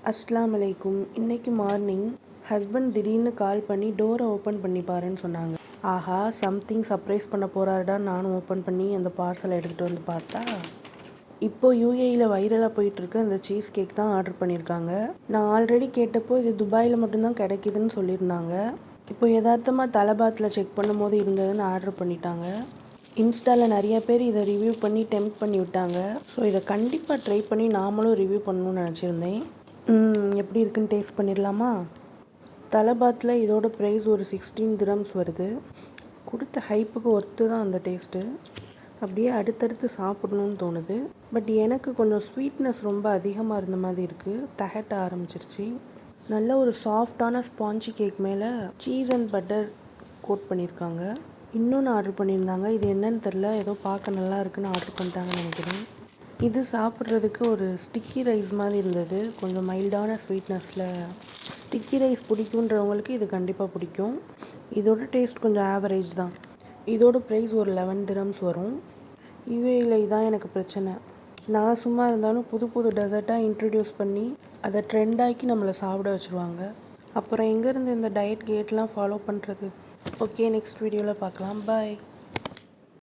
அஸ்ஸலாமு அலைக்கும். இன்றைக்கி மார்னிங் ஹஸ்பண்ட் திடீர்னு கால் பண்ணி டோரை ஓப்பன் பண்ணி பாருன்னு சொன்னாங்க. ஆஹா, சம்திங் சர்ப்ரைஸ் பண்ண போகிறாருடா. நானும் ஓப்பன் பண்ணி அந்த பார்சலை எடுத்துகிட்டு வந்து பார்த்தா, இப்போது யூஏஇயில் வைரலாக போயிட்டுருக்க இந்த சீஸ் கேக் தான் ஆர்டர் பண்ணியிருக்காங்க. நான் ஆல்ரெடி கேட்டப்போ இது துபாயில் மட்டும்தான் கிடைக்கிதுன்னு சொல்லியிருந்தாங்க. இப்போ யதார்த்தமாக தலபாத்தில் செக் பண்ணும்போது இருந்ததுன்னு ஆர்டர் பண்ணிட்டாங்க. இன்ஸ்டாவில் நிறைய பேர் இதை ரிவ்யூ பண்ணி டெம்ப்ட் பண்ணி விட்டாங்க. ஸோ இதை கண்டிப்பாக ட்ரை பண்ணி நாமளும் ரிவ்யூ பண்ணணும்னு நினச்சிருந்தேன். எப்படி இருக்குன்னு டேஸ்ட் பண்ணிடலாமா? தலபாத்தில் இதோட ப்ரைஸ் ஒரு 16 திரம்ஸ் வருது. கொடுத்த ஹைப்புக்கு ஒர்த்து தான் அந்த டேஸ்ட்டு. அப்படியே அடுத்தடுத்து சாப்பிடணுன்னு தோணுது. பட் எனக்கு கொஞ்சம் ஸ்வீட்னஸ் ரொம்ப அதிகமாக இருந்த மாதிரி இருக்குது. திகட்ட ஆரம்பிச்சிருச்சு. நல்ல ஒரு சாஃப்டான ஸ்பாஞ்சி கேக் மேலே சீஸ் அண்ட் பட்டர் கோட் பண்ணியிருக்காங்க. இன்னொன்று ஆர்டர் பண்ணியிருந்தாங்க. இது என்னன்னு தெரில, ஏதோ பார்க்க நல்லா இருக்குன்னு ஆர்டர் பண்ணிட்டாங்கன்னு நினைக்கிறேன். இது சாப்பிட்றதுக்கு ஒரு ஸ்டிக்கி ரைஸ் மாதிரி இருந்தது. கொஞ்சம் மைல்டான ஸ்வீட்னஸில். ஸ்டிக்கி ரைஸ் பிடிக்குன்றவங்களுக்கு இது கண்டிப்பாக பிடிக்கும். இதோட டேஸ்ட் கொஞ்சம் ஆவரேஜ் தான். இதோட ப்ரைஸ் ஒரு 11 திரம்ஸ் வரும். யுஏஇயில் இதான் எனக்கு பிரச்சனை. நான் சும்மா இருந்தாலும் புது புது டெசர்ட்டாக இன்ட்ரடியூஸ் பண்ணி அதை ட்ரெண்டாக்கி நம்மளை சாப்பிட வச்சுருவாங்க. அப்புறம் எங்கேருந்து இந்த டயட் கேட்லாம் ஃபாலோ பண்ணுறது? ஓகே, நெக்ஸ்ட் வீடியோவில் பார்க்கலாம். பாய்.